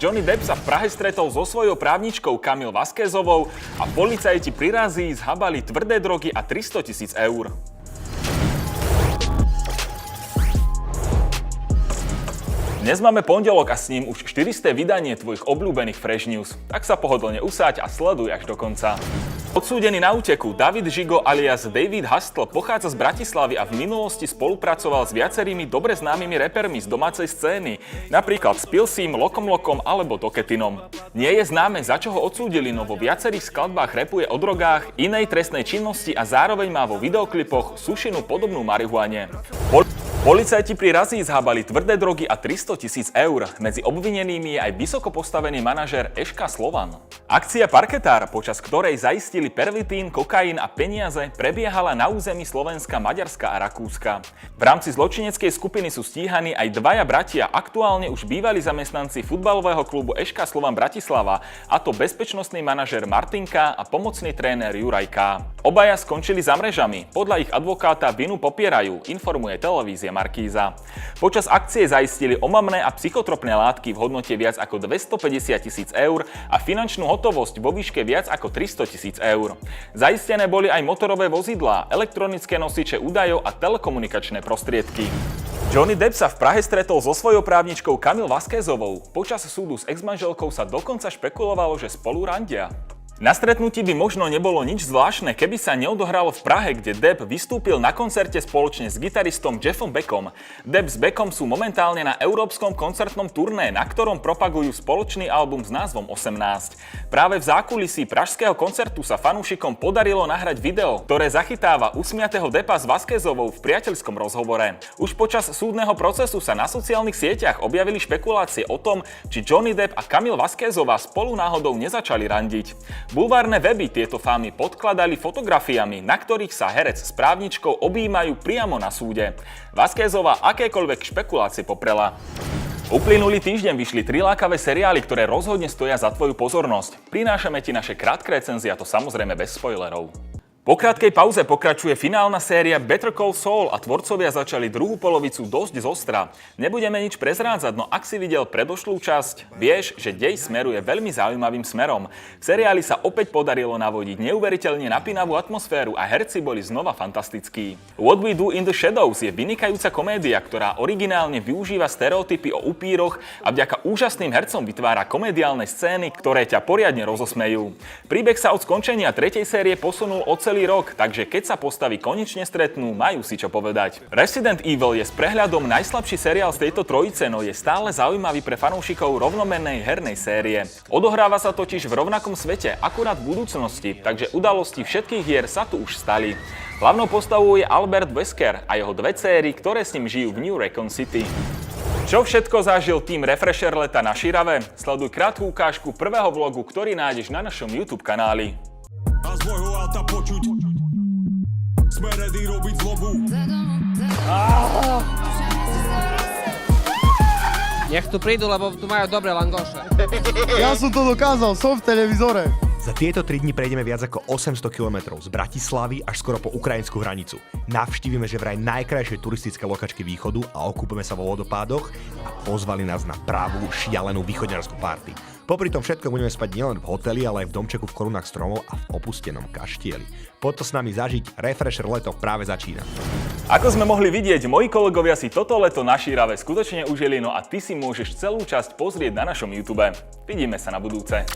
Johnny Depp sa v Prahe stretol so svojou právničkou Camille Vasquezovou a policajti pri razii zhabali tvrdé drogy a 300 000 eur. Dnes máme pondelok a s ním už 400. vydanie tvojich obľúbených Fresh News. Tak sa pohodlne usaď a sleduj až do konca. Odsúdený na úteku David Žigo alias David Hustle pochádza z Bratislavy a v minulosti spolupracoval s viacerými dobre známymi repermi z domácej scény, napríklad s Pilsim, Lokom alebo Doketinom. Nie je známe, za čo ho odsúdili, no vo viacerých skladbách rapuje o drogách, inej trestnej činnosti a zároveň má vo videoklipoch sušinu podobnú marihuane. Policajti pri razii zhábali tvrdé drogy a 300 000 eur. Medzi obvinenými je aj vysoko postavený manažér Eška Slovan. Akcia Parketár, počas ktorej zaistili pervitín, kokain a peniaze, prebiehala na území Slovenska, Maďarska a Rakúska. V rámci zločineckej skupiny sú stíhaní aj dvaja bratia, aktuálne už bývalí zamestnanci futbalového klubu Eška Slovan Bratislava, a to bezpečnostný manažér Martinka a pomocný tréner Juraj K. Obaja skončili za mrežami. Podľa ich advokáta vinu popierajú, informuje televízia Markíza. Počas akcie zaistili omamné a psychotropné látky v hodnote viac ako 250 000 eur a finančnú hotovosť vo výške viac ako 300 000 eur. Zaistené boli aj motorové vozidlá, elektronické nosiče údajov a telekomunikačné prostriedky. Johnny Depp sa v Prahe stretol so svojou právničkou Camille Vasquezovou. Počas súdu s ex-manželkou sa dokonca špekulovalo, že spolu randia. Na stretnutí by možno nebolo nič zvláštne, keby sa neodohralo v Prahe, kde Depp vystúpil na koncerte spoločne s gitaristom Jeffom Beckom. Depp s Beckom sú momentálne na európskom koncertnom turné, na ktorom propagujú spoločný album s názvom 18. Práve v zákulisí pražského koncertu sa fanúšikom podarilo nahrať video, ktoré zachytáva usmiatého Deppa s Vasquezovou v priateľskom rozhovore. Už počas súdneho procesu sa na sociálnych sieťach objavili špekulácie o tom, či Johnny Depp a Camille Vasquezová spolu náhodou nezačali randiť. Bulvárne weby tieto fámy podkladali fotografiami, na ktorých sa herec s právničkou objímajú priamo na súde. Vasquezová akékoľvek špekulácie poprela. Uplynulý týždeň vyšli 3 lákavé seriály, ktoré rozhodne stoja za tvoju pozornosť. Prinášame ti naše krátke recenzie, a to samozrejme bez spoilerov. Po krátkej pauze pokračuje finálna séria Better Call Saul a tvorcovia začali druhú polovicu dosť zostra. Nebudeme nič prezrádzať, no ak si videl predošlú časť, vieš, že dej smeruje veľmi zaujímavým smerom. V seriáli sa opäť podarilo navodiť neuveriteľne napínavú atmosféru a herci boli znova fantastickí. What We Do in the Shadows je vynikajúca komédia, ktorá originálne využíva stereotypy o upíroch a vďaka úžasným hercom vytvára komediálne scény, ktoré ťa poriadne rozosmejú. Príbeh sa od skončenia 3. série posunul o celý rok, takže keď sa postavy konečne stretnú, majú si čo povedať. Resident Evil je s prehľadom najslabší seriál z tejto trojice, no je stále zaujímavý pre fanúšikov rovnomennej hernej série. Odohráva sa totiž v rovnakom svete, akurát v budúcnosti, takže udalosti všetkých hier sa tu už stali. Hlavnou postavou je Albert Wesker a jeho dve céry, ktoré s ním žijú v New Recon City. Čo všetko zažil tým Refresher leta na Širave? Sleduj krátku ukážku prvého vlogu, ktorý nájdeš na našom YouTube kanáli. A z môjho auta počuť sme ready robiť zlobu. Nech tu prídu, lebo tu majú dobré langoše. Ja som to dokázal, som v televízore. Za tieto 3 dni prejdeme viac ako 800 km z Bratislavy až skoro po ukrajinskú hranicu. Navštívime že vraj najkrajšie turistické lokačky východu a okúpeme sa vo vodopádoch a pozvali nás na pravú šialenú východňarskú party. Popri tom všetko budeme spať nielen v hoteli, ale aj v domčeku v korunách stromov a v opustenom kaštieli. Poď to s nami zažiť, Refresher leto práve začína. Ako sme mohli vidieť, moji kolegovia si toto leto na Širave skutočne užili, no a ty si môžeš celú časť pozrieť na našom YouTube. Vidíme sa na budúce.